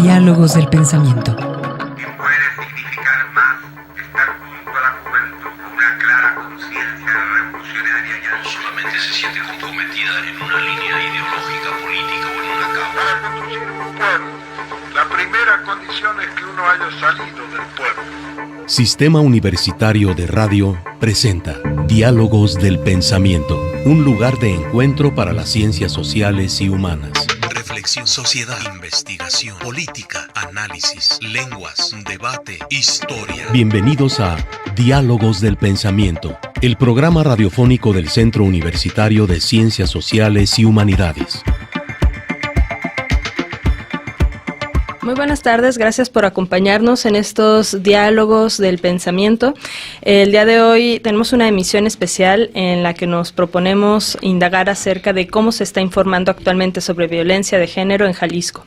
Diálogos del pensamiento. ¿Qué puede significar más estar junto a la juventud con una clara conciencia revolucionaria y solamente se siente comprometida en una línea ideológica, política o en una causa? Para conducir un pueblo, la primera condición es que uno haya salido del pueblo. Sistema Universitario de Radio presenta Diálogos del Pensamiento, un lugar de encuentro para las ciencias sociales y humanas. Reflexión, sociedad, investigación, política, análisis, lenguas, debate, historia. Bienvenidos a Diálogos del Pensamiento, el programa radiofónico del Centro Universitario de Ciencias Sociales y Humanidades. Muy buenas tardes, gracias por acompañarnos en estos diálogos del pensamiento. El día de hoy tenemos una emisión especial en la que nos proponemos indagar acerca de cómo se está informando actualmente sobre violencia de género en Jalisco.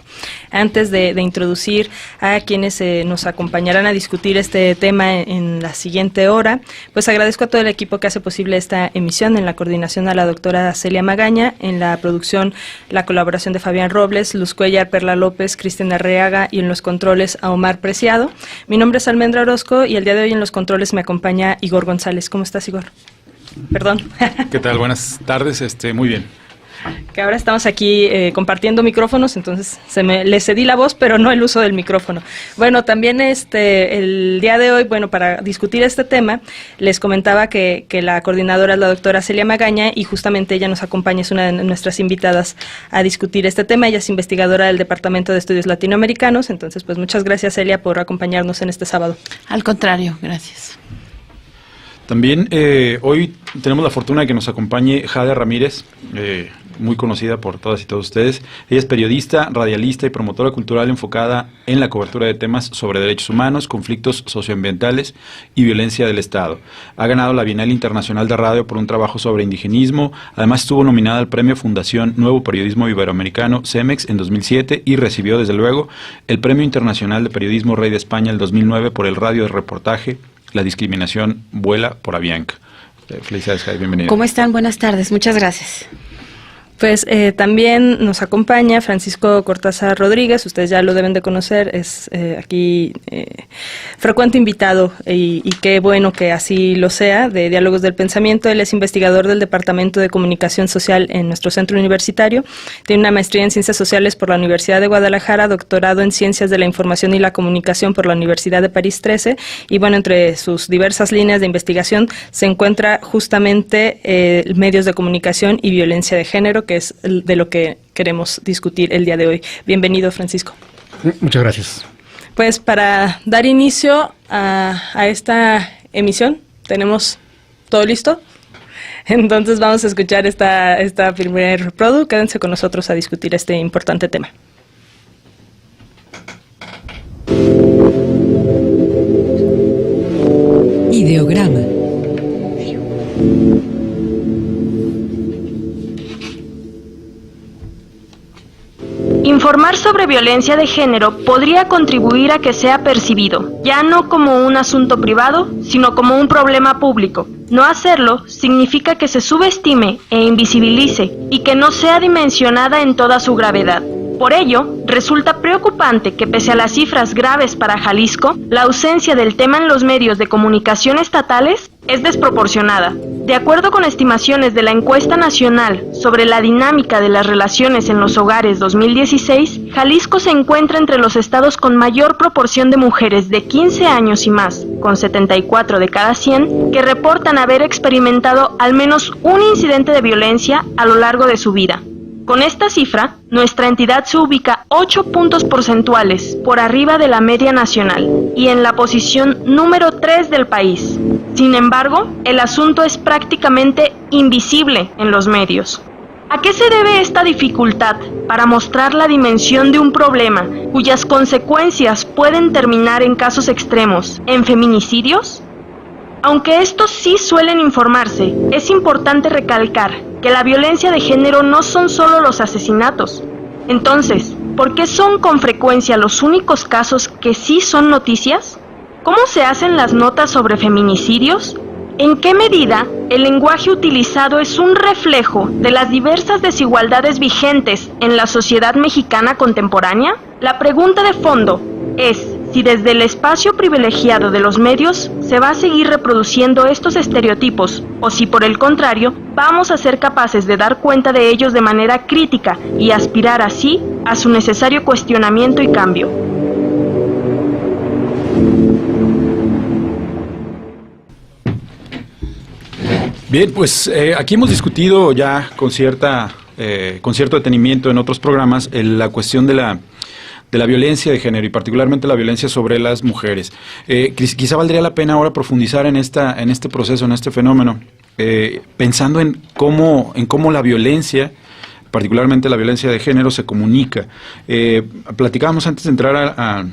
Antes de introducir a quienes nos acompañarán a discutir este tema en la siguiente hora, pues agradezco a todo el equipo que hace posible esta emisión, en la coordinación a la doctora Celia Magaña, en la producción la colaboración de Fabián Robles, Luz Cuellar, Perla López, Cristina Arreaga, y en los controles a Omar Preciado. Mi nombre es Almendra Orozco y el día de hoy en los controles me acompaña Igor González. ¿Cómo estás, Igor? Perdón. ¿Qué tal? Buenas tardes, muy bien. Que ahora estamos aquí compartiendo micrófonos, entonces le cedí la voz, pero no el uso del micrófono. Bueno, también el día de hoy, para discutir este tema, les comentaba que la coordinadora es la doctora Celia Magaña y justamente ella nos acompaña, es una de nuestras invitadas a discutir este tema. Ella es investigadora del Departamento de Estudios Latinoamericanos, entonces pues muchas gracias, Celia, por acompañarnos en este sábado. Al contrario, gracias. También hoy tenemos la fortuna de que nos acompañe Jade Ramírez, muy conocida por todas y todos ustedes. Ella es periodista, radialista y promotora cultural enfocada en la cobertura de temas sobre derechos humanos, conflictos socioambientales y violencia del Estado. Ha ganado la Bienal Internacional de Radio por un trabajo sobre indigenismo. Además estuvo nominada al Premio Fundación Nuevo Periodismo Iberoamericano, CEMEX, en 2007 y recibió, desde luego, el Premio Internacional de Periodismo Rey de España en 2009 por el radio de reportaje La discriminación vuela por Avianca. Felicidades, Jade, bienvenida. ¿Cómo están? Buenas tardes, muchas gracias. Pues también nos acompaña Francisco Cortázar Rodríguez, ustedes ya lo deben de conocer, es aquí frecuente invitado y qué bueno que así lo sea, de Diálogos del Pensamiento. Él es investigador del Departamento de Comunicación Social en nuestro centro universitario, tiene una maestría en Ciencias Sociales por la Universidad de Guadalajara, doctorado en Ciencias de la Información y la Comunicación por la Universidad de París 13 y entre sus diversas líneas de investigación se encuentra justamente medios de comunicación y violencia de género, que es de lo que queremos discutir el día de hoy. Bienvenido, Francisco. Muchas gracias. Pues para dar inicio a esta emisión, ¿tenemos todo listo? Entonces vamos a escuchar esta primer produ. Quédense con nosotros a discutir este importante tema. Ideograma. Informar sobre violencia de género podría contribuir a que sea percibido, ya no como un asunto privado, sino como un problema público. No hacerlo significa que se subestime e invisibilice y que no sea dimensionada en toda su gravedad. Por ello, resulta preocupante que pese a las cifras graves para Jalisco, la ausencia del tema en los medios de comunicación estatales es desproporcionada. De acuerdo con estimaciones de la Encuesta Nacional sobre la Dinámica de las Relaciones en los Hogares 2016, Jalisco se encuentra entre los estados con mayor proporción de mujeres de 15 años y más, con 74 de cada 100, que reportan haber experimentado al menos un incidente de violencia a lo largo de su vida. Con esta cifra, nuestra entidad se ubica 8 puntos porcentuales por arriba de la media nacional y en la posición número 3 del país. Sin embargo, el asunto es prácticamente invisible en los medios. ¿A qué se debe esta dificultad para mostrar la dimensión de un problema cuyas consecuencias pueden terminar en casos extremos, en feminicidios? Aunque estos sí suelen informarse, es importante recalcar que la violencia de género no son solo los asesinatos. Entonces, ¿por qué son con frecuencia los únicos casos que sí son noticias? ¿Cómo se hacen las notas sobre feminicidios? ¿En qué medida el lenguaje utilizado es un reflejo de las diversas desigualdades vigentes en la sociedad mexicana contemporánea? La pregunta de fondo es si desde el espacio privilegiado de los medios se va a seguir reproduciendo estos estereotipos o si por el contrario vamos a ser capaces de dar cuenta de ellos de manera crítica y aspirar así a su necesario cuestionamiento y cambio. Bien, pues aquí hemos discutido ya con cierto detenimiento en otros programas la cuestión de la violencia de género y particularmente la violencia sobre las mujeres. Quizá valdría la pena ahora profundizar en este proceso, en este fenómeno, pensando en cómo la violencia, particularmente la violencia de género, se comunica. Platicábamos antes de entrar a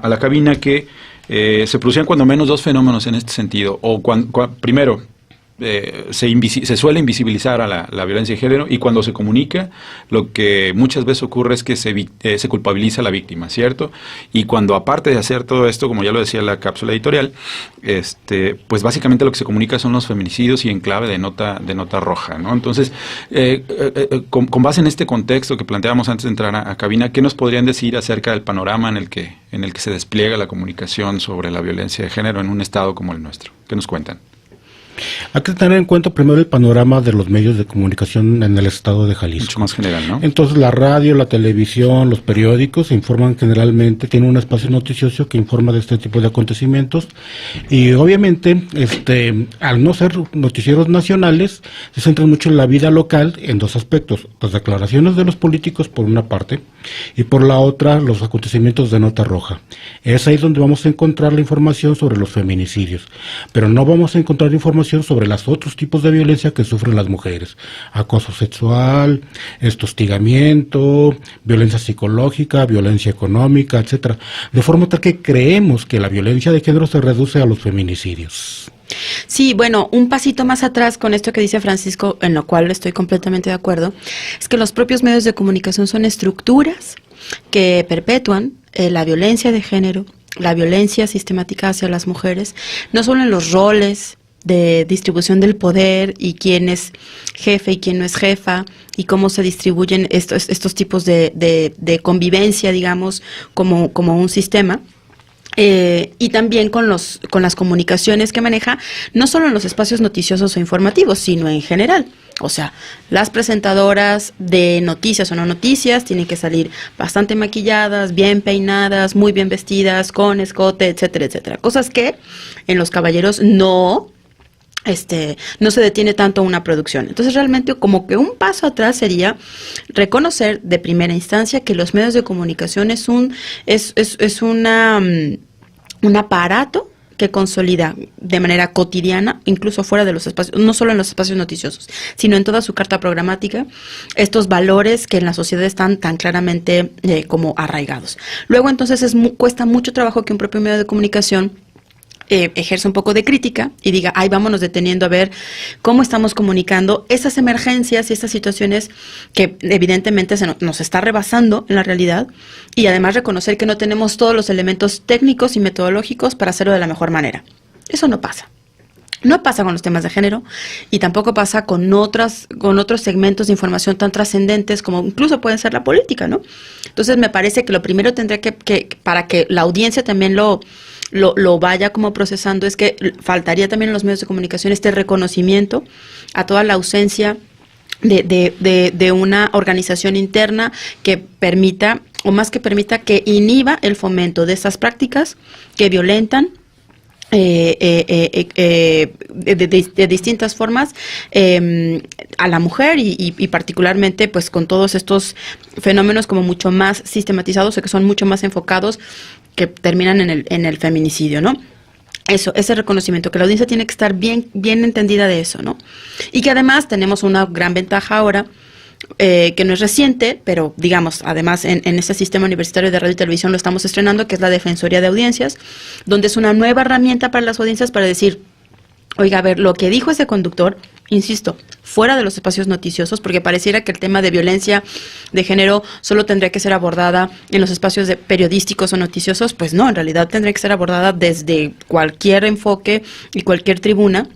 la cabina que se producían cuando menos dos fenómenos en este sentido. Primero, se suele invisibilizar a la violencia de género, y cuando se comunica, lo que muchas veces ocurre es que se culpabiliza a la víctima, ¿cierto? Y cuando, aparte de hacer todo esto, como ya lo decía la cápsula editorial, pues básicamente lo que se comunica son los feminicidios y en clave de nota roja, ¿no? Entonces, con base en este contexto que planteábamos antes de entrar a cabina, ¿qué nos podrían decir acerca del panorama en el que se despliega la comunicación sobre la violencia de género en un estado como el nuestro? ¿Qué nos cuentan? Hay que tener en cuenta primero el panorama de los medios de comunicación en el estado de Jalisco. Mucho más general, ¿no? Entonces la radio, la televisión, los periódicos informan generalmente, tienen un espacio noticioso que informa de este tipo de acontecimientos, y obviamente al no ser noticieros nacionales, se centran mucho en la vida local en dos aspectos: las declaraciones de los políticos por una parte, y por la otra los acontecimientos de nota roja. Es ahí donde vamos a encontrar la información sobre los feminicidios, pero no vamos a encontrar información sobre los otros tipos de violencia que sufren las mujeres: acoso sexual, hostigamiento, violencia psicológica, violencia económica, etcétera. De forma tal que creemos que la violencia de género se reduce a los feminicidios. Sí, bueno, un pasito más atrás con esto que dice Francisco, en lo cual estoy completamente de acuerdo, es que los propios medios de comunicación son estructuras que perpetúan la violencia de género, la violencia sistemática hacia las mujeres, no solo en los roles de distribución del poder y quién es jefe y quién no es jefa, y cómo se distribuyen estos tipos de convivencia, digamos, como un sistema. Y también con las comunicaciones que maneja, no solo en los espacios noticiosos o informativos, sino en general. O sea, las presentadoras de noticias o no noticias tienen que salir bastante maquilladas, bien peinadas, muy bien vestidas, con escote, etcétera, etcétera. Cosas que en los caballeros no se detiene tanto una producción. Entonces, realmente, como que un paso atrás sería reconocer de primera instancia que los medios de comunicación es un aparato que consolida de manera cotidiana, incluso fuera de los espacios, no solo en los espacios noticiosos, sino en toda su carta programática, estos valores que en la sociedad están tan claramente como arraigados. Luego, entonces, cuesta mucho trabajo que un propio medio de comunicación ejerce un poco de crítica y diga, vámonos deteniendo a ver cómo estamos comunicando esas emergencias y esas situaciones que evidentemente nos está rebasando en la realidad, y además reconocer que no tenemos todos los elementos técnicos y metodológicos para hacerlo de la mejor manera. Eso no pasa. No pasa con los temas de género, y tampoco pasa con otros segmentos de información tan trascendentes como incluso pueden ser la política, ¿no? Entonces, me parece que lo primero tendría que para que la audiencia también lo vaya como procesando, es que faltaría también en los medios de comunicación este reconocimiento a toda la ausencia de una organización interna que permita, o más que permita, que inhiba el fomento de esas prácticas que violentan de distintas formas a la mujer, y particularmente pues con todos estos fenómenos como mucho más sistematizados o que son mucho más enfocados, que terminan en el feminicidio, ¿no? Eso, ese reconocimiento, que la audiencia tiene que estar bien entendida de eso, ¿no? Y que además tenemos una gran ventaja ahora, que no es reciente, pero digamos, además en este sistema universitario de radio y televisión lo estamos estrenando, que es la Defensoría de Audiencias, donde es una nueva herramienta para las audiencias para decir, oiga, a ver, lo que dijo ese conductor, insisto, fuera de los espacios noticiosos, porque pareciera que el tema de violencia de género solo tendría que ser abordada en los espacios periodísticos o noticiosos, pues no, en realidad tendría que ser abordada desde cualquier enfoque y cualquier tribuna,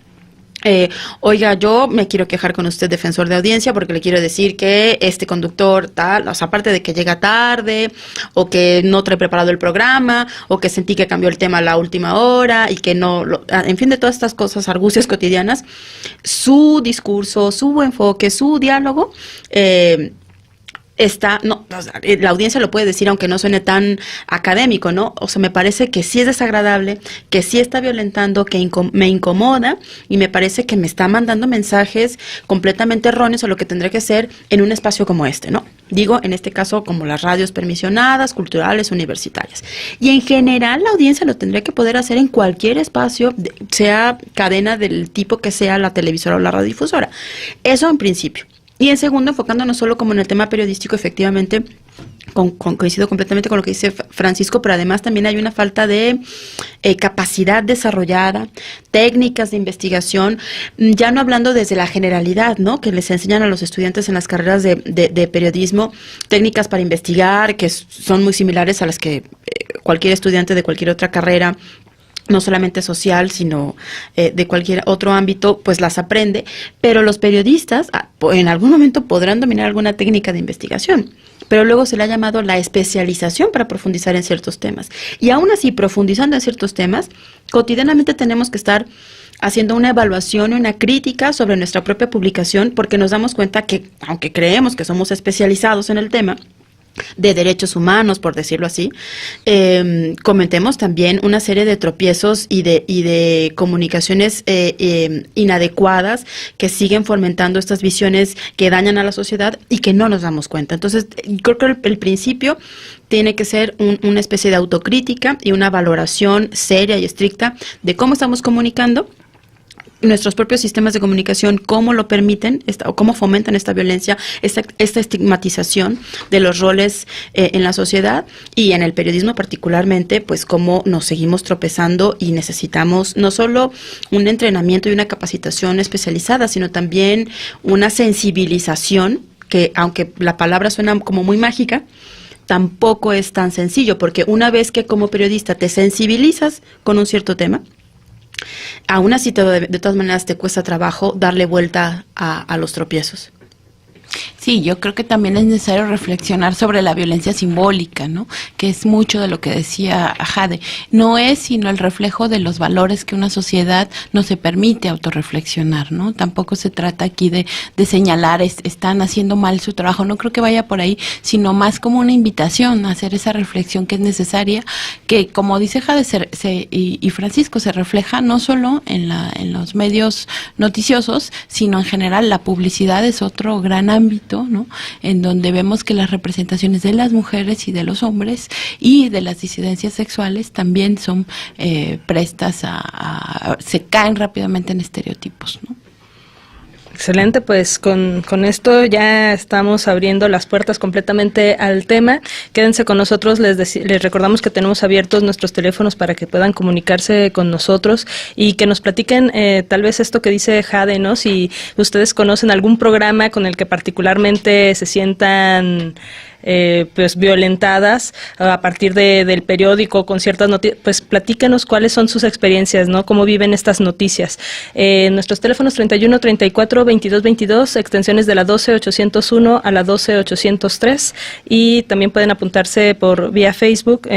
Oiga, yo me quiero quejar con usted, defensor de audiencia, porque le quiero decir que este conductor tal, o sea, aparte de que llega tarde, o que no trae preparado el programa, o que sentí que cambió el tema a la última hora, y que no, en fin, de todas estas cosas, argucias cotidianas, su discurso, su enfoque, su diálogo, la audiencia lo puede decir aunque no suene tan académico, ¿no? O sea, me parece que sí es desagradable, que sí está violentando, que me incomoda, y me parece que me está mandando mensajes completamente erróneos a lo que tendría que ser en un espacio como este, ¿no? Digo, en este caso, como las radios permisionadas, culturales, universitarias. Y en general, la audiencia lo tendría que poder hacer en cualquier espacio, sea cadena del tipo que sea, la televisora o la radiodifusora. Eso en principio. Y en segundo, enfocándonos solo como en el tema periodístico, efectivamente, coincido completamente con lo que dice Francisco, pero además también hay una falta de capacidad desarrollada, técnicas de investigación, ya no hablando desde la generalidad, ¿no? Que les enseñan a los estudiantes en las carreras de periodismo, técnicas para investigar, que son muy similares a las que cualquier estudiante de cualquier otra carrera, no solamente social, sino de cualquier otro ámbito, pues las aprende, pero los periodistas en algún momento podrán dominar alguna técnica de investigación, pero luego se le ha llamado la especialización para profundizar en ciertos temas. Y aún así, profundizando en ciertos temas, cotidianamente tenemos que estar haciendo una evaluación y una crítica sobre nuestra propia publicación, porque nos damos cuenta que, aunque creemos que somos especializados en el tema de derechos humanos, por decirlo así, cometemos también una serie de tropiezos y de comunicaciones inadecuadas que siguen fomentando estas visiones que dañan a la sociedad y que no nos damos cuenta. Entonces, creo que el principio tiene que ser una especie de autocrítica y una valoración seria y estricta de cómo estamos comunicando. Nuestros propios sistemas de comunicación, cómo lo permiten o cómo fomentan esta violencia, esta estigmatización de los roles en la sociedad, y en el periodismo particularmente, pues cómo nos seguimos tropezando y necesitamos no solo un entrenamiento y una capacitación especializada, sino también una sensibilización que, aunque la palabra suena como muy mágica, tampoco es tan sencillo, porque una vez que como periodista te sensibilizas con un cierto tema, aún así de todas maneras te cuesta trabajo darle vuelta a los tropiezos. Sí, yo creo que también es necesario reflexionar sobre la violencia simbólica, ¿no? Que es mucho de lo que decía Jade. No es sino el reflejo de los valores que una sociedad no se permite autorreflexionar, ¿no? Tampoco se trata aquí de señalar, están haciendo mal su trabajo. No creo que vaya por ahí, sino más como una invitación a hacer esa reflexión que es necesaria, que como dice Jade y Francisco, se refleja no solo en los medios noticiosos, sino en general. La publicidad es otro gran ámbito, ¿no? En donde vemos que las representaciones de las mujeres y de los hombres y de las disidencias sexuales también son prestas se caen rápidamente en estereotipos, ¿no? Excelente, pues con esto ya estamos abriendo las puertas completamente al tema. Quédense con nosotros, les recordamos que tenemos abiertos nuestros teléfonos para que puedan comunicarse con nosotros y que nos platiquen tal vez esto que dice Jade, ¿no? Si ustedes conocen algún programa con el que particularmente se sientan pues violentadas a partir del periódico con ciertas noticias, pues platícanos cuáles son sus experiencias, ¿no? Cómo viven estas noticias. Nuestros teléfonos 31 34 22 22, extensiones de la 12801 a la 12803, y también pueden apuntarse por vía Facebook,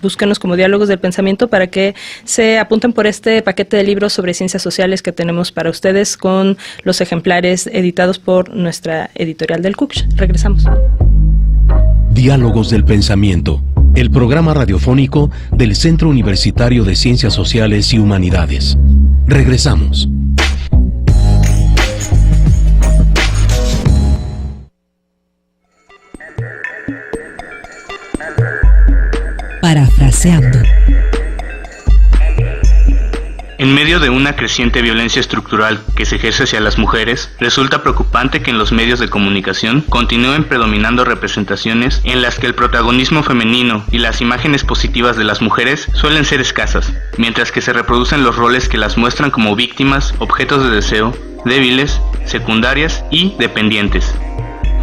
búsquenos como Diálogos del Pensamiento para que se apunten por este paquete de libros sobre ciencias sociales que tenemos para ustedes con los ejemplares editados por nuestra editorial del CUCH. Regresamos. Diálogos del Pensamiento, el programa radiofónico del Centro Universitario de Ciencias Sociales y Humanidades. Regresamos. Parafraseando. En medio de una creciente violencia estructural que se ejerce hacia las mujeres, resulta preocupante que en los medios de comunicación continúen predominando representaciones en las que el protagonismo femenino y las imágenes positivas de las mujeres suelen ser escasas, mientras que se reproducen los roles que las muestran como víctimas, objetos de deseo, débiles, secundarias y dependientes.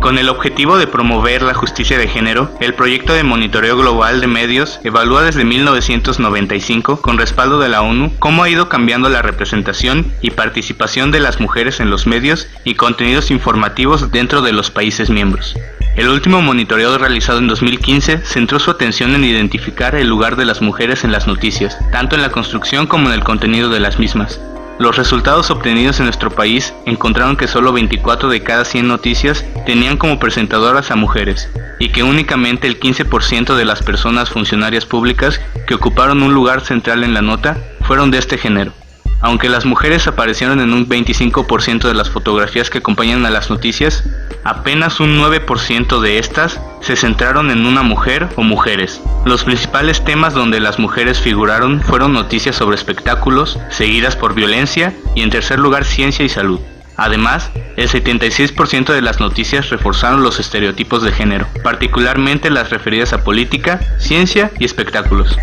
Con el objetivo de promover la justicia de género, el proyecto de monitoreo global de medios evalúa desde 1995, con respaldo de la ONU, cómo ha ido cambiando la representación y participación de las mujeres en los medios y contenidos informativos dentro de los países miembros. El último monitoreo realizado en 2015 centró su atención en identificar el lugar de las mujeres en las noticias, tanto en la construcción como en el contenido de las mismas. Los resultados obtenidos en nuestro país encontraron que solo 24 de cada 100 noticias tenían como presentadoras a mujeres, y que únicamente el 15% de las personas funcionarias públicas que ocuparon un lugar central en la nota fueron de este género. Aunque las mujeres aparecieron en un 25% de las fotografías que acompañan a las noticias, apenas un 9% de estas se centraron en una mujer o mujeres. Los principales temas donde las mujeres figuraron fueron noticias sobre espectáculos, seguidas por violencia y en tercer lugar ciencia y salud. Además, el 76% de las noticias reforzaron los estereotipos de género, particularmente las referidas a política, ciencia y espectáculos.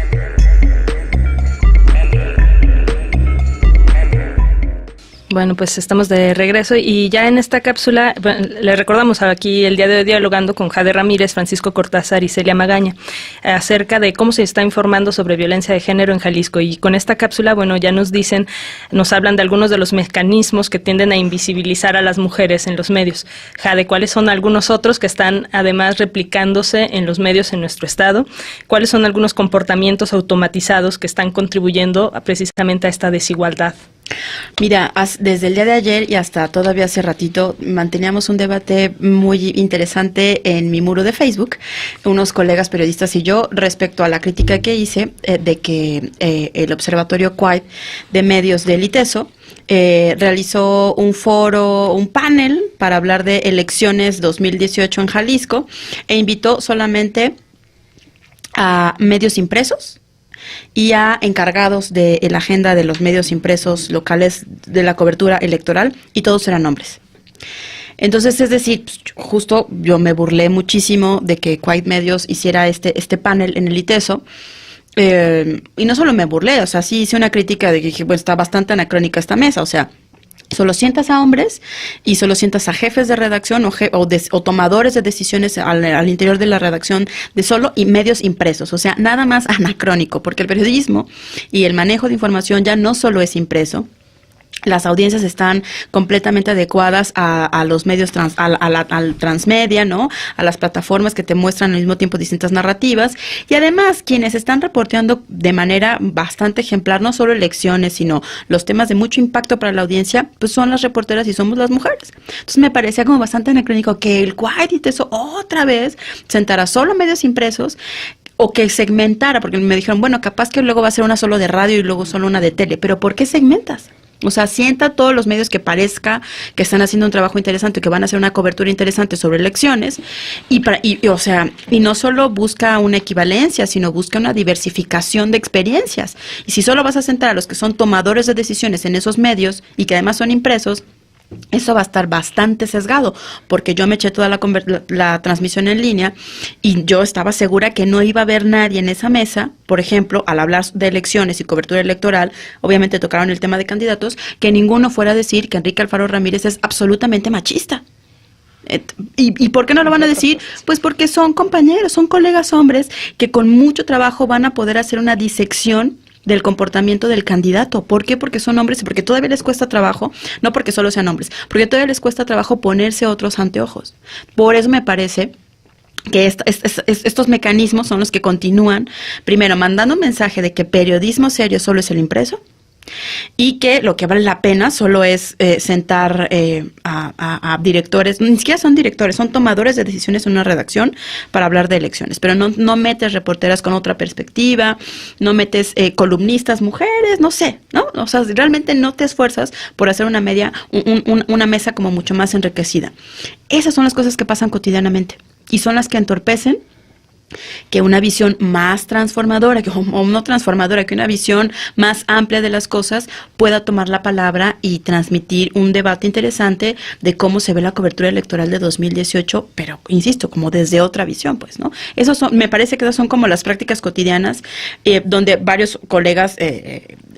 Bueno, pues estamos de regreso y ya en esta cápsula le recordamos aquí el día de hoy dialogando con Jade Ramírez, Francisco Cortázar y Celia Magaña acerca de cómo se está informando sobre violencia de género en Jalisco, y con esta cápsula, bueno, ya nos hablan de algunos de los mecanismos que tienden a invisibilizar a las mujeres en los medios. Jade, ¿cuáles son algunos otros que están además replicándose en los medios en nuestro estado? ¿Cuáles son algunos comportamientos automatizados que están contribuyendo precisamente a esta desigualdad? Mira, desde el día de ayer y hasta todavía hace ratito manteníamos un debate muy interesante en mi muro de Facebook, unos colegas periodistas y yo, respecto a la crítica que hice de que el Observatorio Quiet de Medios del ITESO realizó un panel para hablar de elecciones 2018 en Jalisco e invitó solamente a medios impresos y a encargados de la agenda de los medios impresos locales de la cobertura electoral, y todos eran hombres. Entonces, es decir, justo yo me burlé muchísimo de que Quiet Medios hiciera este panel en el ITESO, y no solo me burlé, o sea, sí hice una crítica de que dije, bueno, está bastante anacrónica esta mesa, o sea, solo sientas a hombres y solo sientas a jefes de redacción o tomadores de decisiones al interior de la redacción de solo y medios impresos. O sea, nada más anacrónico, porque el periodismo y el manejo de información ya no solo es impreso. Las audiencias están completamente adecuadas a los medios al transmedia, ¿no? A las plataformas que te muestran al mismo tiempo distintas narrativas. Y además, quienes están reporteando de manera bastante ejemplar, no solo elecciones, sino los temas de mucho impacto para la audiencia, pues son las reporteras y somos las mujeres. Entonces me parecía como bastante anacrónico que el Quiet y eso otra vez sentara solo medios impresos, o que segmentara, porque me dijeron, bueno, capaz que luego va a ser una solo de radio y luego solo una de tele, pero ¿por qué segmentas? O sea, sienta todos los medios que parezca que están haciendo un trabajo interesante, que van a hacer una cobertura interesante sobre elecciones, y no solo busca una equivalencia, sino busca una diversificación de experiencias. Y si solo vas a sentar a los que son tomadores de decisiones en esos medios y que además son impresos, eso va a estar bastante sesgado, porque yo me eché toda la transmisión en línea y yo estaba segura que no iba a haber nadie en esa mesa, por ejemplo, al hablar de elecciones y cobertura electoral, obviamente tocaron el tema de candidatos, que ninguno fuera a decir que Enrique Alfaro Ramírez es absolutamente machista. ¿Y por qué no lo van a decir? Pues porque son compañeros, son colegas hombres que con mucho trabajo van a poder hacer una disección del comportamiento del candidato. ¿Por qué? Porque son hombres y porque todavía les cuesta trabajo, no porque solo sean hombres, porque todavía les cuesta trabajo ponerse otros anteojos. Por eso me parece que estos mecanismos son los que continúan, primero, mandando un mensaje de que periodismo serio solo es el impreso, y que lo que vale la pena solo es sentar a directores, ni siquiera son directores, son tomadores de decisiones en una redacción para hablar de elecciones, pero no metes reporteras con otra perspectiva, no metes columnistas mujeres, no sé, ¿no? O sea, realmente no te esfuerzas por hacer una mesa como mucho más enriquecida. Esas son las cosas que pasan cotidianamente y son las que entorpecen que una visión más transformadora, o no transformadora, que una visión más amplia de las cosas pueda tomar la palabra y transmitir un debate interesante de cómo se ve la cobertura electoral de 2018, pero, insisto, como desde otra visión, pues, ¿no? Me parece que esas son como las prácticas cotidianas, donde varios colegas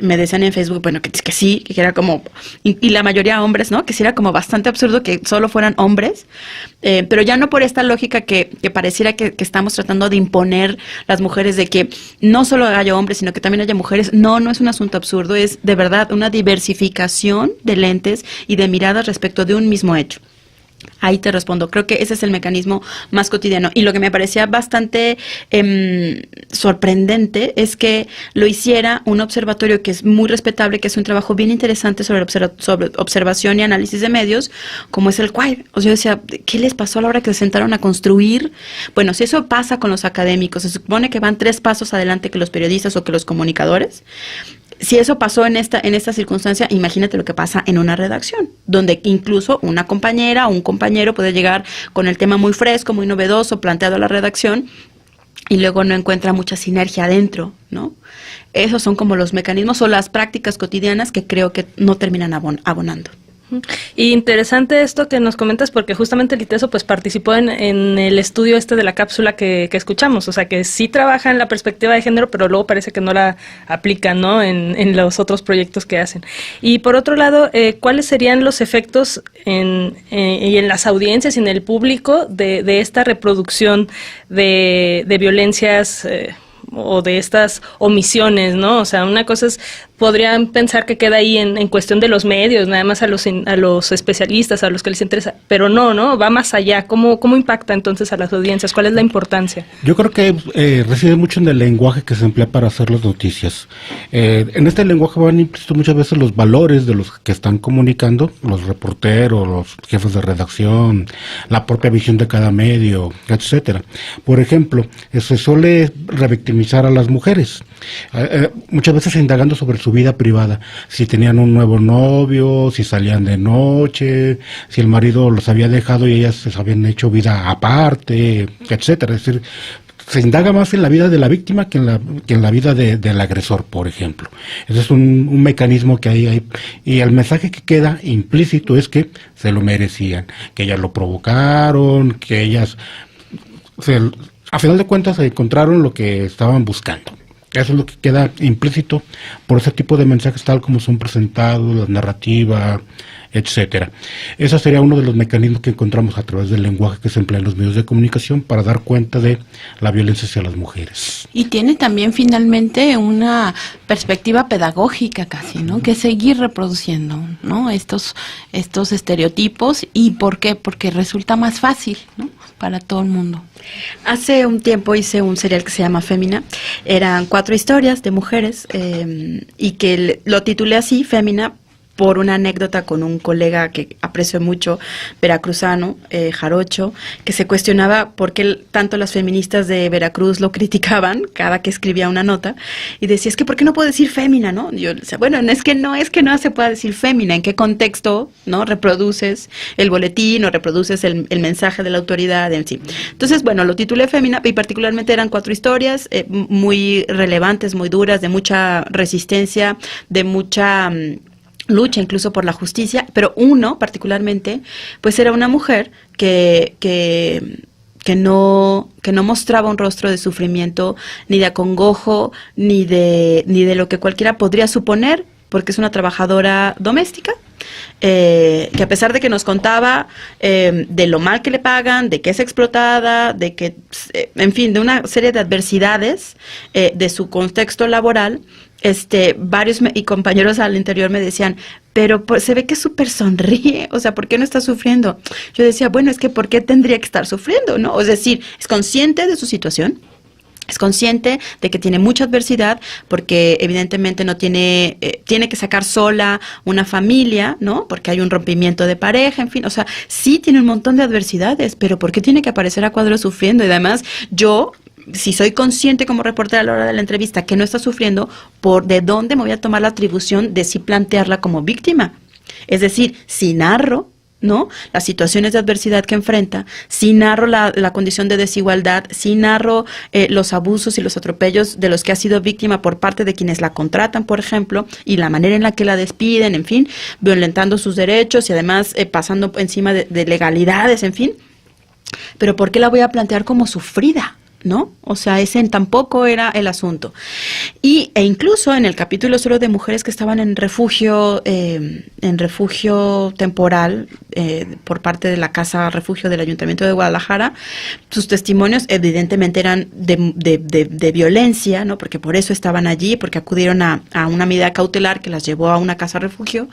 me decían en Facebook, bueno, que sí, que era como, y la mayoría hombres, ¿no? Que sí era como bastante absurdo que solo fueran hombres Pero ya no por esta lógica que pareciera que estamos tratando de imponer las mujeres de que no solo haya hombres, sino que también haya mujeres. No es un asunto absurdo, es de verdad una diversificación de lentes y de miradas respecto de un mismo hecho. Ahí te respondo, creo que ese es el mecanismo más cotidiano. Y lo que me parecía bastante sorprendente es que lo hiciera un observatorio que es muy respetable, que es un trabajo bien interesante sobre observación y análisis de medios, como es el CUAID. O sea, yo decía, ¿qué les pasó a la hora que se sentaron a construir? Bueno, si eso pasa con los académicos, se supone que van 3 pasos adelante que los periodistas o que los comunicadores. Si eso pasó en esta circunstancia, imagínate lo que pasa en una redacción, donde incluso una compañera o un compañero puede llegar con el tema muy fresco, muy novedoso, planteado a la redacción, y luego no encuentra mucha sinergia adentro, ¿no? Esos son como los mecanismos o las prácticas cotidianas que creo que no terminan abonando. Y interesante esto que nos comentas, porque justamente el ITESO pues participó en el estudio de la cápsula que escuchamos, o sea que sí trabaja en la perspectiva de género, pero luego parece que no la aplican, ¿no? En los otros proyectos que hacen. Y por otro lado, ¿cuáles serían los efectos y en las audiencias y en el público de esta reproducción de violencias o de estas omisiones, ¿no? O sea, una cosa es, podrían pensar que queda ahí en cuestión de los medios, nada más a los especialistas, a los que les interesa, pero no, va más allá. ¿Cómo impacta entonces a las audiencias? ¿Cuál es la importancia? Yo creo que reside mucho en el lenguaje que se emplea para hacer las noticias. En este lenguaje van implícitos muchas veces los valores de los que están comunicando, los reporteros, los jefes de redacción, la propia visión de cada medio, etcétera. Por ejemplo, se suele revictimizar a las mujeres, muchas veces indagando sobre su vida privada, si tenían un nuevo novio, si salían de noche, si el marido los había dejado y ellas se habían hecho vida aparte, etcétera. Es decir, se indaga más en la vida de la víctima que en la vida del agresor, por ejemplo. Ese es un mecanismo que hay. Y el mensaje que queda implícito es que se lo merecían, que ellas lo provocaron, que ellas, a final de cuentas, encontraron lo que estaban buscando. Eso es lo que queda implícito por ese tipo de mensajes tal como son presentados, la narrativa, etcétera. Ese sería uno de los mecanismos que encontramos a través del lenguaje que se emplea en los medios de comunicación para dar cuenta de la violencia hacia las mujeres. Y tiene también finalmente una perspectiva pedagógica casi, ¿no? Que seguir reproduciendo, ¿no? Estos estereotipos. ¿Y por qué? Porque resulta más fácil, ¿no? Para todo el mundo. Hace un tiempo hice un serial que se llama Fémina. Eran 4 historias de mujeres y que lo titulé así, Fémina, por una anécdota con un colega que aprecio mucho, veracruzano, jarocho, que se cuestionaba por qué tanto las feministas de Veracruz lo criticaban cada que escribía una nota, y decía, es que ¿por qué no puedo decir fémina, no? Y yo decía, bueno, es que no se pueda decir fémina, ¿en qué contexto, no, reproduces el boletín o reproduces el mensaje de la autoridad en sí? Entonces, bueno, lo titulé Fémina, y particularmente eran 4 historias muy relevantes, muy duras, de mucha resistencia, de mucha lucha incluso por la justicia, pero uno particularmente, pues era una mujer que no mostraba un rostro de sufrimiento, ni de acongojo, ni de lo que cualquiera podría suponer, porque es una trabajadora doméstica, que a pesar de que nos contaba de lo mal que le pagan, de que es explotada, de que, en fin, de una serie de adversidades de su contexto laboral, varios compañeros al interior me decían, pero se ve que súper sonríe, o sea, ¿por qué no está sufriendo? Yo decía, bueno, es que ¿por qué tendría que estar sufriendo, no? Es decir, es consciente de su situación, es consciente de que tiene mucha adversidad, porque evidentemente no tiene que sacar sola una familia, ¿no? Porque hay un rompimiento de pareja, en fin, o sea, sí tiene un montón de adversidades, pero ¿por qué tiene que aparecer a cuadro sufriendo? Y además, si soy consciente como reportera a la hora de la entrevista que no está sufriendo, ¿de dónde me voy a tomar la atribución de sí plantearla como víctima? Es decir, si narro, ¿no?, las situaciones de adversidad que enfrenta, si narro la condición de desigualdad, si narro los abusos y los atropellos de los que ha sido víctima por parte de quienes la contratan, por ejemplo, y la manera en la que la despiden, en fin, violentando sus derechos y además pasando encima de legalidades, en fin, pero ¿por qué la voy a plantear como sufrida? ¿no? O sea, ese tampoco era el asunto. E incluso en el capítulo solo de mujeres que estaban en refugio temporal por parte de la Casa Refugio del Ayuntamiento de Guadalajara, sus testimonios evidentemente eran de violencia, ¿no? Porque por eso estaban allí, porque acudieron a una medida cautelar que las llevó a una casa refugio,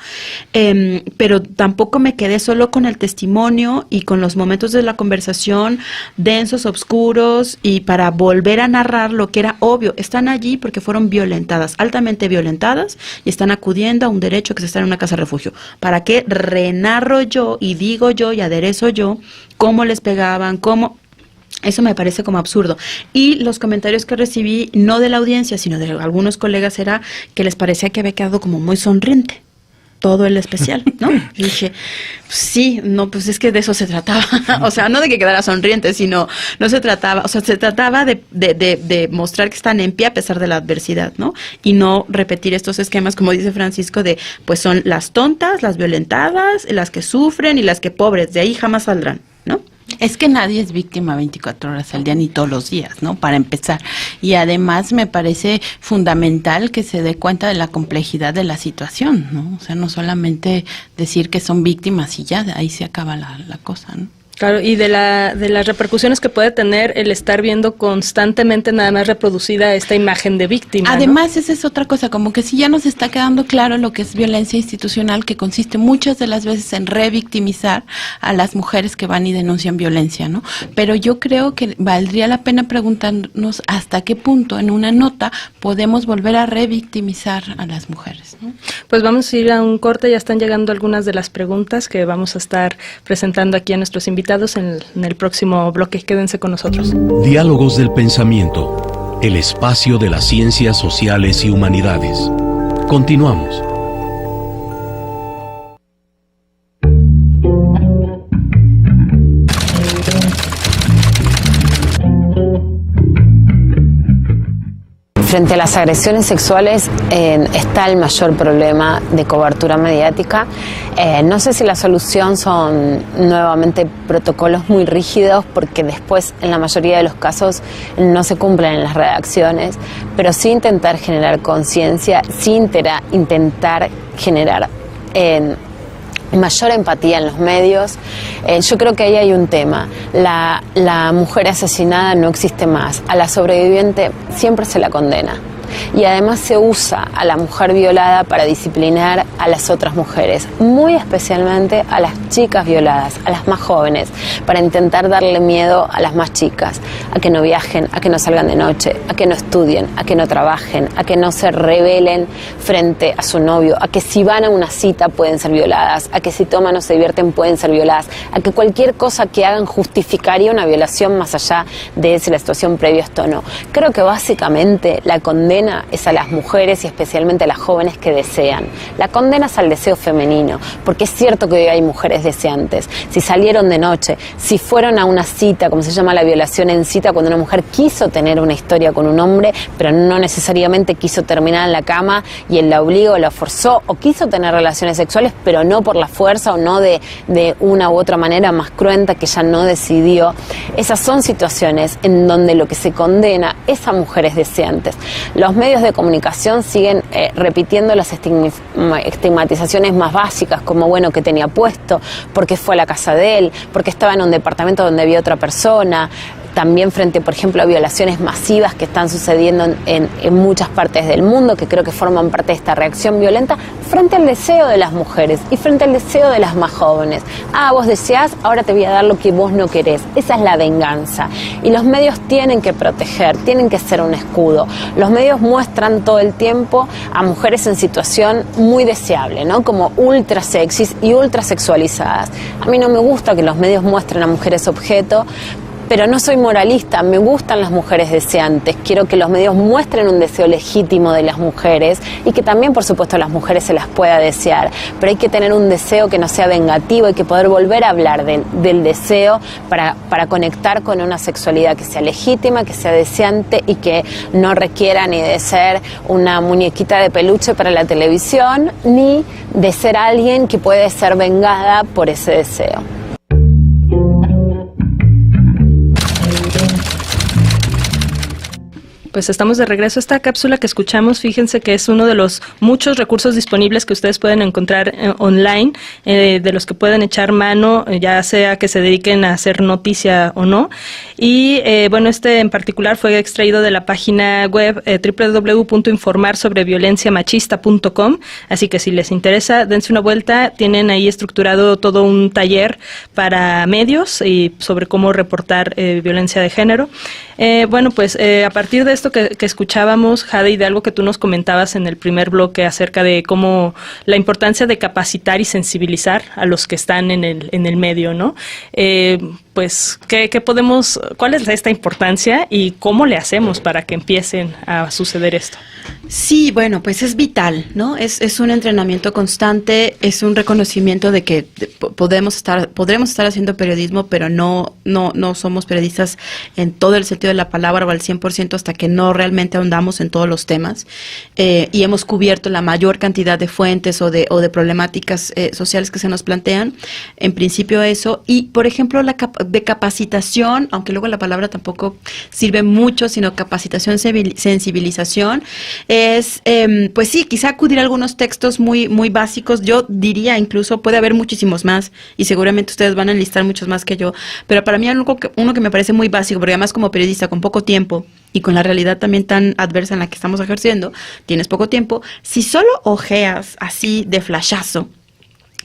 pero tampoco me quedé solo con el testimonio y con los momentos de la conversación densos, oscuros, y para volver a narrar lo que era obvio. Están allí porque fueron violentadas, altamente violentadas, y están acudiendo a un derecho que es estar en una casa refugio. ¿Para qué renarro yo y digo yo y aderezo yo cómo les pegaban, cómo? Eso me parece como absurdo. Y los comentarios que recibí, no de la audiencia, sino de algunos colegas, era que les parecía que había quedado como muy sonriente todo el especial, ¿no? Y dije, sí, no, pues es que de eso se trataba. O sea, no de que quedara sonriente, sino no se trataba, o sea, se trataba de mostrar que están en pie a pesar de la adversidad, ¿no? Y no repetir estos esquemas, como dice Francisco, de pues son las tontas, las violentadas, las que sufren y las que pobres, de ahí jamás saldrán, ¿no? Es que nadie es víctima 24 horas al día ni todos los días, ¿no? Para empezar. Y además me parece fundamental que se dé cuenta de la complejidad de la situación, ¿no? O sea, no solamente decir que son víctimas y ya, de ahí se acaba la cosa, ¿no? Claro, y de las repercusiones que puede tener el estar viendo constantemente nada más reproducida esta imagen de víctima, Además, ¿no? Esa es otra cosa, como que sí ya nos está quedando claro lo que es violencia institucional, que consiste muchas de las veces en revictimizar a las mujeres que van y denuncian violencia, ¿no? Pero yo creo que valdría la pena preguntarnos hasta qué punto en una nota podemos volver a revictimizar a las mujeres, ¿no? Pues vamos a ir a un corte, ya están llegando algunas de las preguntas que vamos a estar presentando aquí a nuestros invitados en el próximo bloque. Quédense con nosotros. Diálogos del Pensamiento, el espacio de las ciencias sociales y humanidades. Continuamos. Frente a las agresiones sexuales está el mayor problema de cobertura mediática. No sé si la solución son nuevamente protocolos muy rígidos, porque después en la mayoría de los casos no se cumplen en las redacciones, pero sí intentar generar conciencia, sí intentar generar mayor empatía en los medios. Yo creo que ahí hay un tema. La mujer asesinada no existe más. A la sobreviviente siempre se la condena. Y además se usa a la mujer violada para disciplinar a las otras mujeres, muy especialmente a las chicas violadas, a las más jóvenes, para intentar darle miedo a las más chicas, a que no viajen, a que no salgan de noche, a que no estudien, a que no trabajen, a que no se rebelen frente a su novio, a que si van a una cita pueden ser violadas, a que si toman o se divierten pueden ser violadas, a que cualquier cosa que hagan justificaría una violación más allá de si la situación previa esto o no. Creo que básicamente la condena es a las mujeres y especialmente a las jóvenes que desean. La condena es al deseo femenino, porque es cierto que hoy hay mujeres deseantes. Si salieron de noche, si fueron a una cita, como se llama la violación en cita, cuando una mujer quiso tener una historia con un hombre, pero no necesariamente quiso terminar en la cama y él la obligó o la forzó, o quiso tener relaciones sexuales, pero no por la fuerza o no de una u otra manera más cruenta que ella no decidió. Esas son situaciones en donde lo que se condena es a mujeres deseantes. Los medios de comunicación siguen repitiendo las estigmatizaciones más básicas, como bueno, que tenía puesto, porque fue a la casa de él, porque estaba en un departamento donde había otra persona. También frente, por ejemplo, a violaciones masivas que están sucediendo en muchas partes del mundo, que creo que forman parte de esta reacción violenta, frente al deseo de las mujeres y frente al deseo de las más jóvenes. Vos deseás, ahora te voy a dar lo que vos no querés. Esa es la venganza. Y los medios tienen que proteger, tienen que ser un escudo. Los medios muestran todo el tiempo a mujeres en situación muy deseable, ¿no? Como ultra sexys y ultra sexualizadas. A mí no me gusta que los medios muestren a mujeres objeto, pero no soy moralista, me gustan las mujeres deseantes, quiero que los medios muestren un deseo legítimo de las mujeres y que también, por supuesto, a las mujeres se las pueda desear, pero hay que tener un deseo que no sea vengativo, hay que poder volver a hablar del deseo para conectar con una sexualidad que sea legítima, que sea deseante y que no requiera ni de ser una muñequita de peluche para la televisión, ni de ser alguien que puede ser vengada por ese deseo. pues estamos de regreso. Esta cápsula que escuchamos, fíjense que es uno de los muchos recursos disponibles que ustedes pueden encontrar online, de los que pueden echar mano, ya sea que se dediquen a hacer noticia o no. Y bueno, este en particular fue extraído de la página web www.informarsobreViolenciamachista.com, así que si les interesa, dense una vuelta. Tienen ahí estructurado todo un taller para medios y sobre cómo reportar violencia de género. Bueno, pues a partir de esto que escuchábamos, Jade, y de algo que tú nos comentabas en el primer bloque acerca de cómo la importancia de capacitar y sensibilizar a los que están en el medio, ¿no? Pues, ¿qué podemos, cuál es esta importancia y cómo le hacemos para que empiecen a suceder esto? Sí, bueno, pues es vital, ¿no? Es un entrenamiento constante, es un reconocimiento de que podremos estar haciendo periodismo, pero no somos periodistas en todo el sentido de la palabra o al 100% hasta que no realmente ahondamos en todos los temas y hemos cubierto la mayor cantidad de fuentes o de problemáticas sociales que se nos plantean. En principio eso, y por ejemplo de capacitación, aunque luego la palabra tampoco sirve mucho, sino capacitación, sensibilización, es, pues sí, quizá acudir a algunos textos muy básicos. Yo diría incluso puede haber muchísimos más y seguramente ustedes van a enlistar muchos más que yo, pero para mí uno que me parece muy básico, porque además como periodista con poco tiempo y con la realidad también tan adversa en la que estamos ejerciendo, tienes poco tiempo, si solo ojeas así de flashazo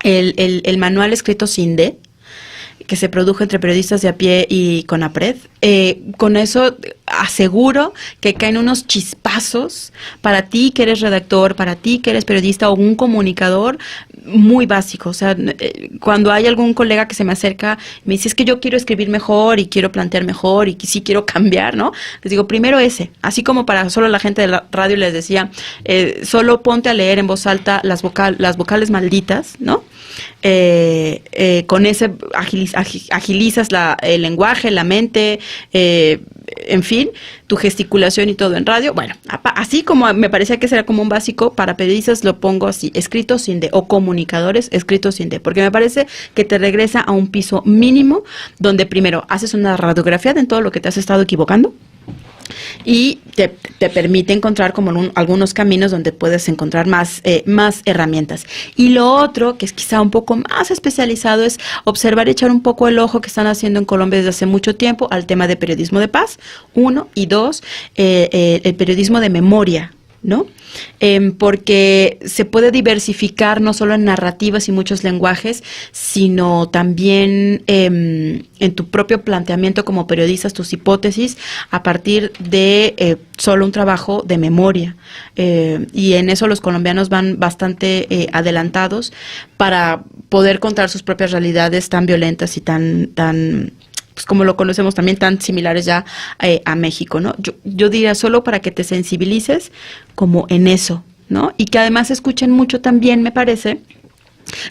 el manual escrito sin D, que se produjo entre periodistas de a pie y CONAPRED, con eso aseguro que caen unos chispazos para ti que eres redactor, para ti que eres periodista o un comunicador muy básico. O sea, cuando hay algún colega que se me acerca y me dice, es que yo quiero escribir mejor y quiero plantear mejor y sí quiero cambiar, ¿no? Les digo, primero ese, así como para solo la gente de la radio les decía, solo ponte a leer en voz alta las vocales malditas, ¿no? Con ese agilizas el lenguaje, la mente, en fin, tu gesticulación y todo en radio. Bueno, así como me parecía que será como un básico, para periodistas lo pongo así, escrito sin D, o comunicadores escrito sin D, porque me parece que te regresa a un piso mínimo donde primero haces una radiografía de todo lo que te has estado equivocando y te permite encontrar como algunos caminos donde puedes encontrar más herramientas. Y lo otro, que es quizá un poco más especializado, es observar y echar un poco el ojo que están haciendo en Colombia desde hace mucho tiempo al tema de periodismo de paz, 1, y 2, el periodismo de memoria, ¿no? Porque se puede diversificar no solo en narrativas y muchos lenguajes, sino también en tu propio planteamiento como periodistas, tus hipótesis, a partir de solo un trabajo de memoria. Y en eso los colombianos van bastante adelantados para poder contar sus propias realidades tan violentas y tan pues como lo conocemos también, tan similares ya a México, ¿no? Yo diría solo para que te sensibilices como en eso, ¿no? Y que además escuchen mucho también, me parece,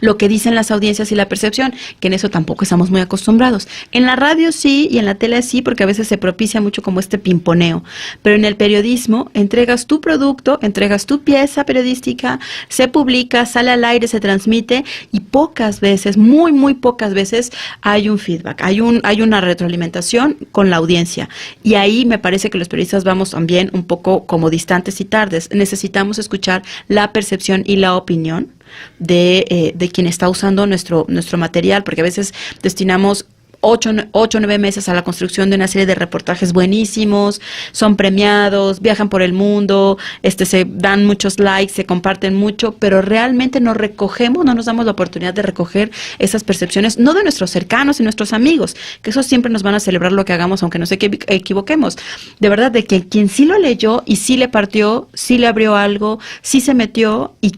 lo que dicen las audiencias y la percepción, que en eso tampoco estamos muy acostumbrados. En la radio sí y en la tele sí, porque a veces se propicia mucho como este pimponeo, pero en el periodismo entregas tu producto, entregas tu pieza periodística, se publica, sale al aire, se transmite y pocas veces, muy pocas veces hay un feedback, hay una retroalimentación con la audiencia, y ahí me parece que los periodistas vamos también un poco como distantes y tardes. Necesitamos escuchar la percepción y la opinión de quien está usando nuestro material, porque a veces destinamos 8 o 9 meses a la construcción de una serie de reportajes buenísimos, son premiados, viajan por el mundo, se dan muchos likes, se comparten mucho, pero realmente no nos damos la oportunidad de recoger esas percepciones, no de nuestros cercanos y nuestros amigos, que esos siempre nos van a celebrar lo que hagamos, aunque nos equivoquemos. De verdad, de que quien sí lo leyó y sí le partió, sí le abrió algo, sí se metió y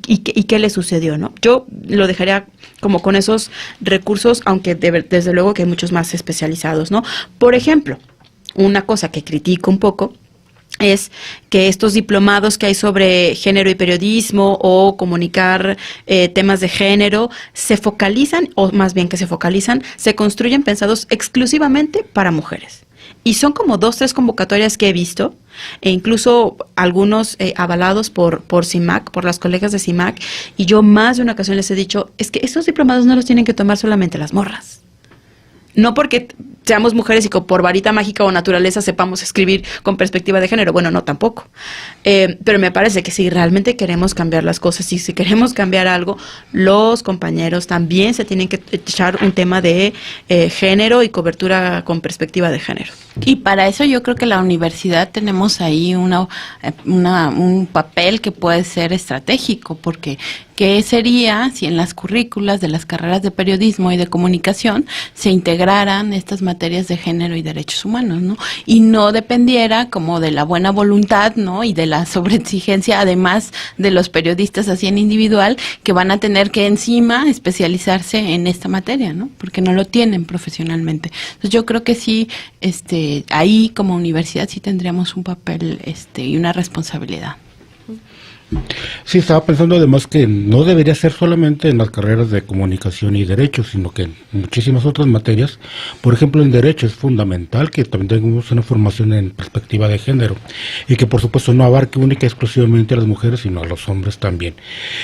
qué le sucedió, ¿no? Yo lo dejaría como con esos recursos, aunque desde luego que hay muchos más especializados, ¿no? Por ejemplo, una cosa que critico un poco es que estos diplomados que hay sobre género y periodismo o comunicar temas de género se focalizan, o más bien que se construyen pensados exclusivamente para mujeres. Y son como 2, 3 convocatorias que he visto, e incluso algunos avalados por CIMAC, por las colegas de CIMAC, y yo más de una ocasión les he dicho, es que estos diplomados no los tienen que tomar solamente las morras. no porque seamos mujeres y que por varita mágica o naturaleza sepamos escribir con perspectiva de género. Bueno, no, tampoco. Pero me parece que si realmente queremos cambiar las cosas y si queremos cambiar algo, los compañeros también se tienen que echar un tema de género y cobertura con perspectiva de género. Y para eso yo creo que la universidad tenemos ahí un papel que puede ser estratégico, porque ¿qué sería si en las currículas de las carreras de periodismo y de comunicación se integraran estas materias de género y derechos humanos, ¿no? Y no dependiera como de la buena voluntad, ¿no? Y de la sobreexigencia, además de los periodistas así en individual, que van a tener que encima especializarse en esta materia, ¿no? Porque no lo tienen profesionalmente. Entonces yo creo que sí, ahí como universidad sí tendríamos un papel y una responsabilidad. Sí, estaba pensando además que no debería ser solamente en las carreras de comunicación y derecho, sino que en muchísimas otras materias. Por ejemplo, en derecho es fundamental que también tengamos una formación en perspectiva de género y que por supuesto no abarque única y exclusivamente a las mujeres, sino a los hombres también.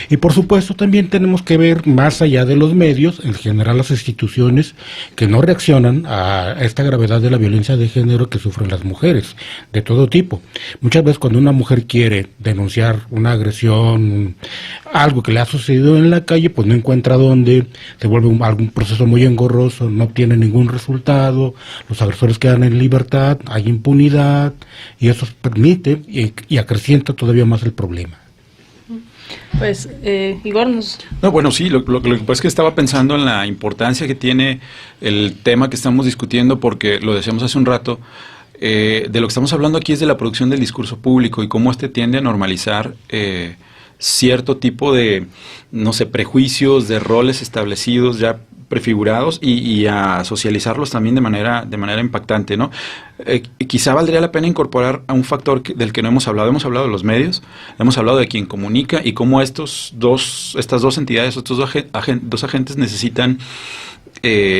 Y por supuesto también tenemos que ver más allá de los medios, en general las instituciones que no reaccionan a esta gravedad de la violencia de género que sufren las mujeres, de todo tipo. Muchas veces cuando una mujer quiere denunciar una agresión, algo que le ha sucedido en la calle, pues no encuentra dónde, se vuelve algún proceso muy engorroso, no obtiene ningún resultado, los agresores quedan en libertad, hay impunidad, y eso permite y acrecienta todavía más el problema. Pues, Igor nos... No, bueno, sí, lo que pasa es que estaba pensando en la importancia que tiene el tema que estamos discutiendo, porque lo decíamos hace un rato, de lo que estamos hablando aquí es de la producción del discurso público y cómo tiende a normalizar cierto tipo de, no sé, prejuicios, de roles establecidos ya prefigurados y a socializarlos también de manera impactante, ¿no? Quizá valdría la pena incorporar a un factor del que no hemos hablado de los medios, hemos hablado de quien comunica y cómo estas dos entidades, estos dos agentes necesitan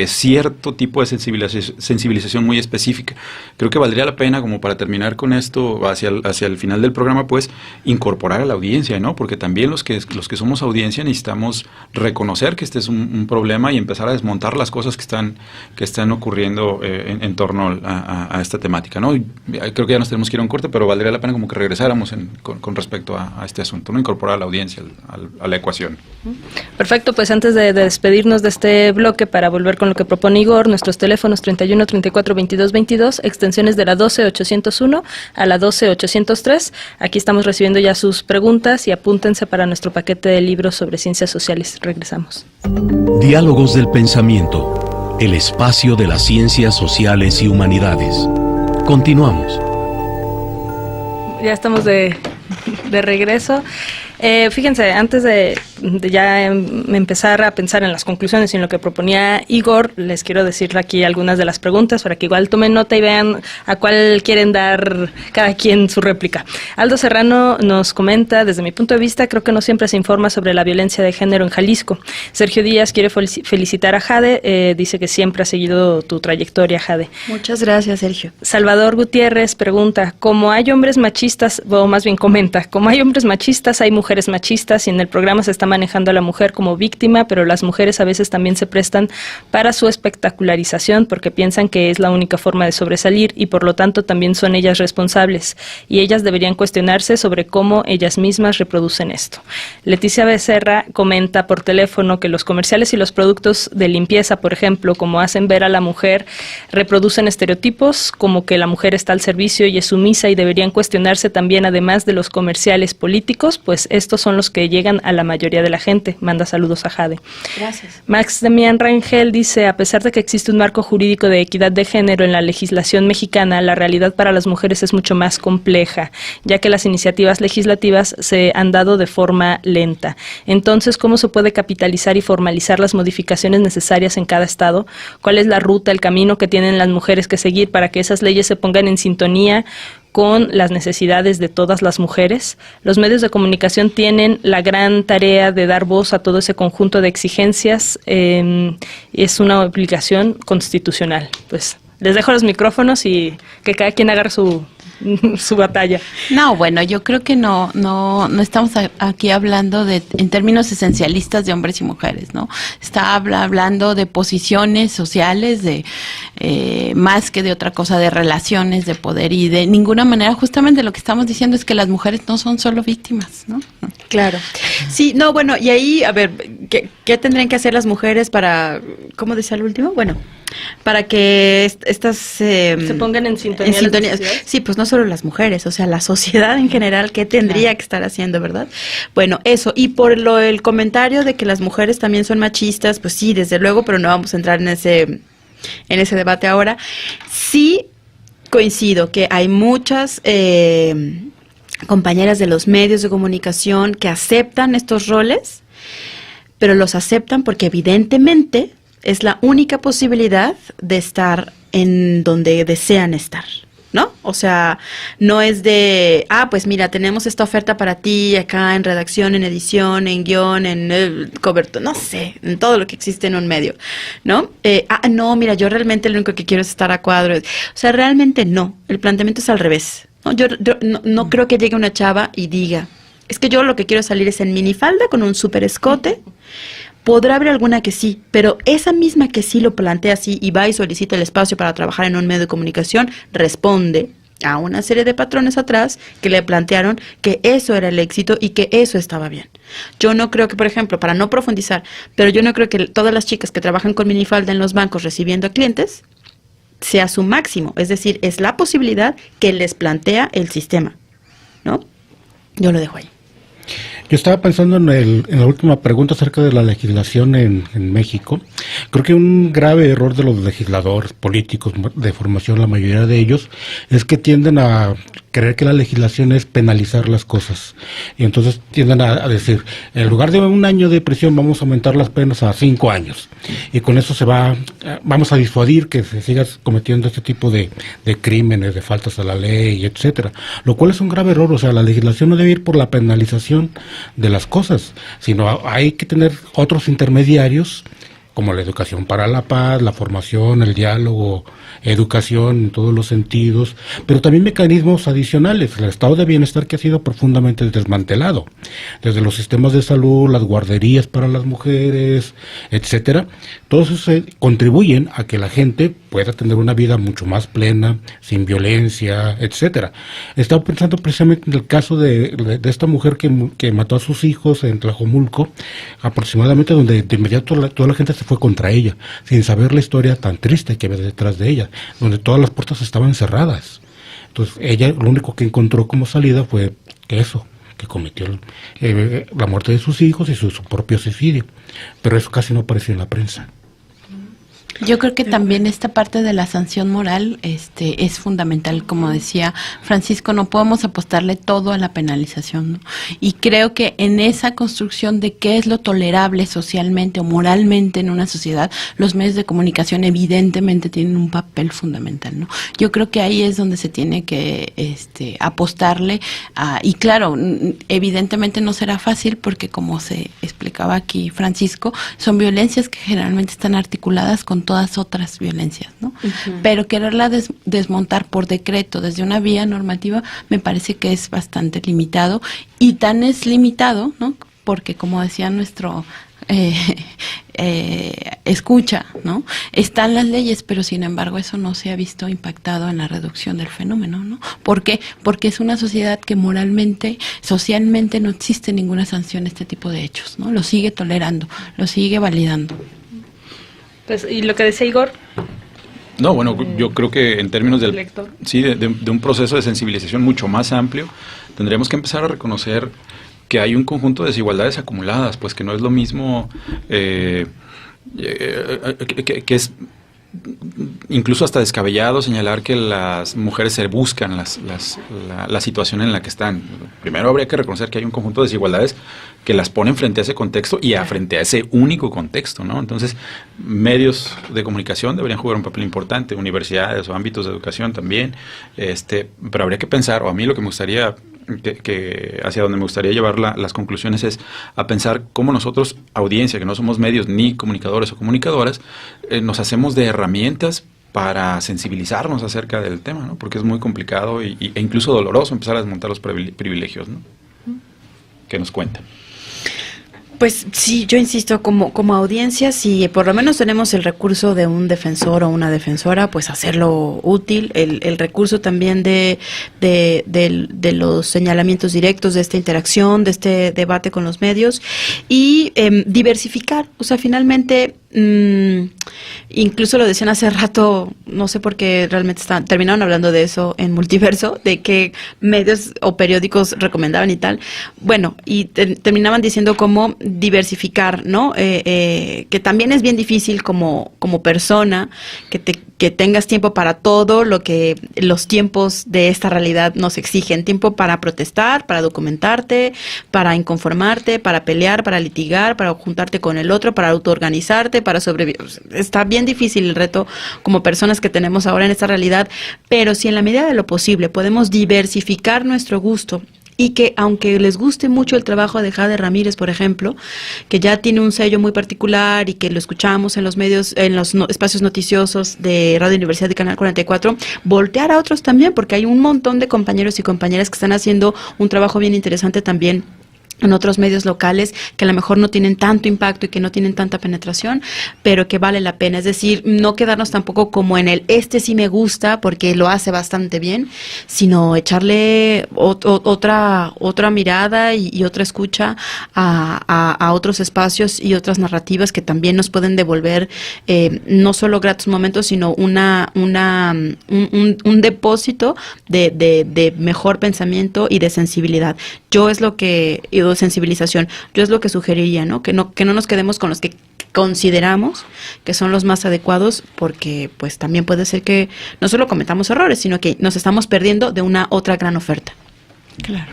cierto tipo de sensibilización muy específica. Creo que valdría la pena, como para terminar con esto, hacia el final del programa, pues, incorporar a la audiencia, ¿no? Porque también los que somos audiencia necesitamos reconocer que este es un problema y empezar a desmontar las cosas que están ocurriendo en torno a esta temática, ¿no? Y creo que ya nos tenemos que ir a un corte, pero valdría la pena como que regresáramos con respecto a este asunto, ¿no? Incorporar a la audiencia a la ecuación. Perfecto, pues antes de despedirnos de este bloque, para volver con lo que propone Igor, nuestros teléfonos 31 34 22 22, extensiones de la 12-801 a la 12-803. Aquí estamos recibiendo ya sus preguntas y apúntense para nuestro paquete de libros sobre ciencias sociales. Regresamos. Diálogos del pensamiento, el espacio de las ciencias sociales y humanidades. Continuamos. Ya estamos de regreso. Fíjense, antes de ya empezar a pensar en las conclusiones y en lo que proponía Igor, les quiero decir aquí algunas de las preguntas para que igual tomen nota y vean a cuál quieren dar cada quien su réplica. Aldo Serrano nos comenta: desde mi punto de vista, creo que no siempre se informa sobre la violencia de género en Jalisco. Sergio Díaz quiere felicitar a Jade, dice que siempre ha seguido tu trayectoria, Jade. Muchas gracias, Sergio. Salvador Gutiérrez pregunta: como hay hombres machistas, o más bien comenta, como hay hombres machistas, hay mujeres machistas, y en el programa se está manejando a la mujer como víctima, pero las mujeres a veces también se prestan para su espectacularización porque piensan que es la única forma de sobresalir y por lo tanto también son ellas responsables, y ellas deberían cuestionarse sobre cómo ellas mismas reproducen esto. Leticia Becerra comenta por teléfono que los comerciales y los productos de limpieza, por ejemplo, como hacen ver a la mujer, reproducen estereotipos como que la mujer está al servicio y es sumisa, y deberían cuestionarse también, además de los comerciales políticos, pues estos son los que llegan a la mayoría de la gente. Manda saludos a Jade. Gracias. Max Demian Rangel dice: a pesar de que existe un marco jurídico de equidad de género en la legislación mexicana, la realidad para las mujeres es mucho más compleja, ya que las iniciativas legislativas se han dado de forma lenta. Entonces, ¿cómo se puede capitalizar y formalizar las modificaciones necesarias en cada estado? ¿Cuál es la ruta, el camino que tienen las mujeres que seguir para que esas leyes se pongan en sintonía con las necesidades de todas las mujeres? Los medios de comunicación tienen la gran tarea de dar voz a todo ese conjunto de exigencias. Es una obligación constitucional. Pues les dejo los micrófonos y que cada quien agarre su su batalla. No, bueno, yo creo que no estamos aquí hablando en términos esencialistas de hombres y mujeres, ¿no? Está hablando de posiciones sociales, de más que de otra cosa, de relaciones de poder, y de ninguna manera, justamente lo que estamos diciendo es que las mujeres no son solo víctimas, ¿no? Claro. Sí, no, bueno, y ahí, a ver, ¿qué tendrían que hacer las mujeres para, ¿cómo decía el último? Bueno, para que estas se pongan en sintonía. Sí, pues no solo las mujeres, o sea, la sociedad en general, ¿qué tendría que estar haciendo, verdad? Bueno, eso, y por el comentario de que las mujeres también son machistas, pues sí, desde luego, pero no vamos a entrar en ese debate ahora. Sí coincido que hay muchas compañeras de los medios de comunicación que aceptan estos roles, pero los aceptan porque evidentemente es la única posibilidad de estar en donde desean estar, ¿no? O sea, no es de, pues mira, tenemos esta oferta para ti acá en redacción, en edición, en guión, en cobertura, no sé, en todo lo que existe en un medio, ¿no? No, mira, yo realmente lo único que quiero es estar a cuadro. O sea, realmente no, el planteamiento es al revés, ¿no? Yo no creo que llegue una chava y diga, es que yo lo que quiero salir es en minifalda con un super escote. Podrá haber alguna que sí, pero esa misma que sí lo plantea así y va y solicita el espacio para trabajar en un medio de comunicación, responde a una serie de patrones atrás que le plantearon que eso era el éxito y que eso estaba bien. Yo no creo que, por ejemplo, para no profundizar, pero yo no creo que todas las chicas que trabajan con minifalda en los bancos recibiendo a clientes sea su máximo, es decir, es la posibilidad que les plantea el sistema, ¿no? Yo lo dejo ahí. Yo estaba pensando en la última pregunta acerca de la legislación en México. Creo que un grave error de los legisladores políticos de formación, la mayoría de ellos, es que tienden a creer que la legislación es penalizar las cosas. Y entonces tienden a decir, en lugar de 1 año de prisión vamos a aumentar las penas a 5 años. Y con eso vamos a disuadir que se siga cometiendo este tipo de crímenes, de faltas a la ley, etcétera. Lo cual es un grave error. O sea, la legislación no debe ir por la penalización de las cosas, sino hay que tener otros intermediarios como la educación para la paz, la formación, el diálogo, educación en todos los sentidos, pero también mecanismos adicionales, el estado de bienestar que ha sido profundamente desmantelado, desde los sistemas de salud, las guarderías para las mujeres, etcétera. Todos esos contribuyen a que la gente pueda tener una vida mucho más plena, sin violencia, etcétera. Estaba pensando precisamente en el caso de esta mujer que mató a sus hijos en Tlajomulco, aproximadamente, donde de inmediato toda la gente se fue contra ella, sin saber la historia tan triste que había detrás de ella, donde todas las puertas estaban cerradas. Entonces ella lo único que encontró como salida fue que cometió la muerte de sus hijos y su propio suicidio, pero eso casi no apareció en la prensa. Yo creo que también esta parte de la sanción moral es fundamental, como decía Francisco, no podemos apostarle todo a la penalización, ¿no? Y creo que en esa construcción de qué es lo tolerable socialmente o moralmente en una sociedad, los medios de comunicación evidentemente tienen un papel fundamental, ¿no? Yo creo que ahí es donde se tiene que apostarle y claro, evidentemente no será fácil porque como se explicaba aquí Francisco, son violencias que generalmente están articuladas con todas otras violencias, ¿no? Uh-huh. Pero quererla desmontar por decreto desde una vía normativa me parece que es bastante limitado, y tan es limitado, ¿no? Porque como decía nuestro escucha, ¿no? Están las leyes, pero sin embargo eso no se ha visto impactado en la reducción del fenómeno, ¿no? ¿Por qué? Porque es una sociedad que moralmente, socialmente no existe ninguna sanción a este tipo de hechos, ¿no? Lo sigue tolerando, lo sigue validando. Pues, ¿y lo que decía Igor? No, bueno, yo creo que en términos de un proceso de sensibilización mucho más amplio, tendríamos que empezar a reconocer que hay un conjunto de desigualdades acumuladas, pues que no es lo mismo, que es incluso hasta descabellado señalar que las mujeres se buscan la situación en la que están. Primero habría que reconocer que hay un conjunto de desigualdades que las ponen frente a ese contexto y frente a ese único contexto, ¿no? Entonces, medios de comunicación deberían jugar un papel importante, universidades o ámbitos de educación también, pero habría que pensar, o a mí lo que me gustaría, que hacia donde me gustaría llevar las conclusiones es a pensar cómo nosotros, audiencia, que no somos medios ni comunicadores o comunicadoras, nos hacemos de herramientas para sensibilizarnos acerca del tema, ¿no? Porque es muy complicado e incluso doloroso empezar a desmontar los privilegios, ¿no? ¿Qué nos cuentan? Pues sí, yo insisto, como audiencia, si por lo menos tenemos el recurso de un defensor o una defensora, pues hacerlo útil, el recurso también de los señalamientos directos, de esta interacción, de este debate con los medios, y diversificar, o sea, finalmente, incluso lo decían hace rato, no sé por qué realmente terminaron hablando de eso en Multiverso, de qué medios o periódicos recomendaban y tal, bueno, y terminaban diciendo cómo diversificar, ¿no? Que también es bien difícil como persona, que tengas tiempo para todo lo que los tiempos de esta realidad nos exigen, tiempo para protestar, para documentarte, para inconformarte, para pelear, para litigar, para juntarte con el otro, para autoorganizarte, para sobrevivir. Está bien difícil el reto como personas que tenemos ahora en esta realidad, pero si en la medida de lo posible podemos diversificar nuestro gusto, y que aunque les guste mucho el trabajo de Jade Ramírez, por ejemplo, que ya tiene un sello muy particular y que lo escuchamos en los medios, en los espacios noticiosos de Radio Universidad y Canal 44, voltear a otros también, porque hay un montón de compañeros y compañeras que están haciendo un trabajo bien interesante también en otros medios locales que a lo mejor no tienen tanto impacto y que no tienen tanta penetración, pero que vale la pena. Es decir, no quedarnos tampoco como en el sí me gusta porque lo hace bastante bien, sino echarle otra mirada y otra escucha a otros espacios y otras narrativas que también nos pueden devolver no solo gratos momentos, sino un depósito de mejor pensamiento y de sensibilidad. Sensibilización. Yo es lo que sugeriría, ¿no? Que no nos quedemos con los que consideramos que son los más adecuados, porque pues también puede ser que no solo cometamos errores, sino que nos estamos perdiendo de una otra gran oferta. Claro.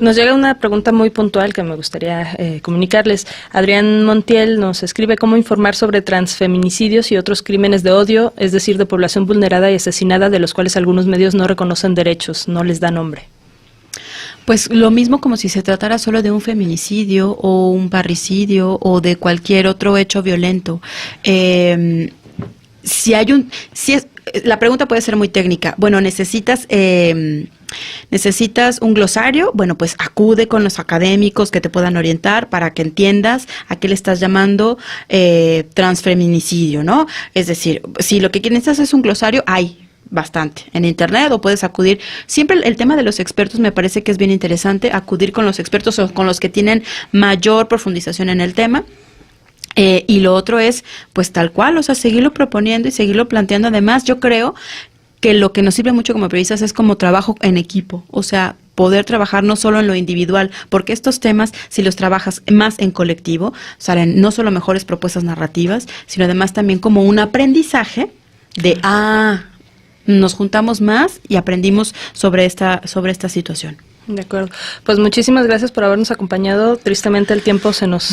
Nos llega una pregunta muy puntual que me gustaría comunicarles. Adrián Montiel nos escribe cómo informar sobre transfeminicidios y otros crímenes de odio, es decir, de población vulnerada y asesinada, de los cuales algunos medios no reconocen derechos, no les da nombre. Pues lo mismo como si se tratara solo de un feminicidio o un parricidio o de cualquier otro hecho violento. La pregunta puede ser muy técnica. Bueno, necesitas un glosario. Bueno, pues acude con los académicos que te puedan orientar para que entiendas a qué le estás llamando transfeminicidio, ¿no? Es decir, si lo que necesitas es un glosario, hay bastante en internet, o puedes acudir. Siempre el tema de los expertos me parece que es bien interesante, acudir con los expertos o con los que tienen mayor profundización en el tema. Y lo otro es, pues tal cual, o sea, seguirlo proponiendo y seguirlo planteando. Además, yo creo que lo que nos sirve mucho como periodistas es como trabajo en equipo, o sea, poder trabajar no solo en lo individual, porque estos temas, si los trabajas más en colectivo, salen no solo mejores propuestas narrativas, sino además también como un aprendizaje de, nos juntamos más y aprendimos sobre esta situación. De acuerdo. Pues muchísimas gracias por habernos acompañado. Tristemente el tiempo se nos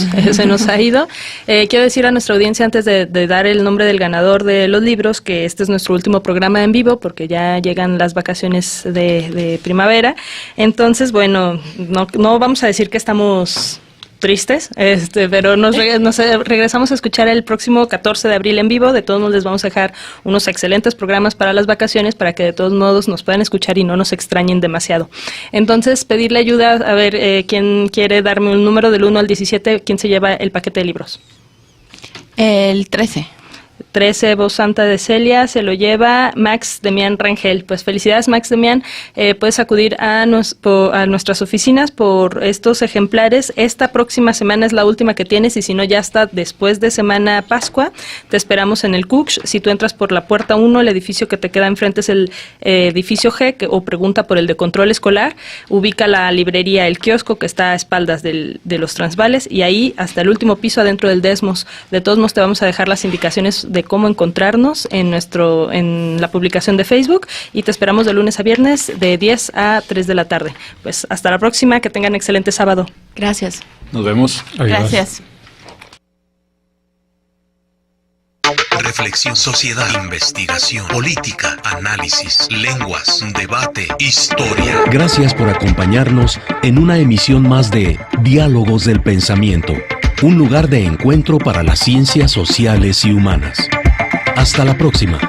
ha ido. Quiero decir a nuestra audiencia, antes de dar el nombre del ganador de los libros, que este es nuestro último programa en vivo, porque ya llegan las vacaciones de primavera. Entonces, bueno, no vamos a decir que estamos tristes, pero nos regresamos a escuchar el próximo 14 de abril en vivo. De todos modos les vamos a dejar unos excelentes programas para las vacaciones, para que de todos modos nos puedan escuchar y no nos extrañen demasiado. Entonces, pedirle ayuda, a ver, ¿quién quiere darme un número del 1 al 17? ¿Quién se lleva el paquete de libros? El 13. 13, Voz Santa de Celia, se lo lleva Max Demián Rangel. Pues felicidades, Max Demián. Puedes acudir a nuestras oficinas por estos ejemplares. Esta próxima semana es la última que tienes, y si no, ya está después de Semana Pascua. Te esperamos en el Cux. Si tú entras por la puerta 1, el edificio que te queda enfrente es el edificio G, o pregunta por el de control escolar. Ubica la librería El Kiosco, que está a espaldas de los Transvales, y ahí hasta el último piso adentro del Desmos. De todos modos, te vamos a dejar las indicaciones de cómo encontrarnos en la publicación de Facebook, y te esperamos de lunes a viernes de 10 a 3 de la tarde. Pues hasta la próxima, que tengan excelente sábado. Gracias. Nos vemos. Adiós. Gracias. Reflexión, sociedad, investigación, política, análisis, lenguas, debate, historia. Gracias por acompañarnos en una emisión más de Diálogos del Pensamiento, un lugar de encuentro para las ciencias sociales y humanas. Hasta la próxima.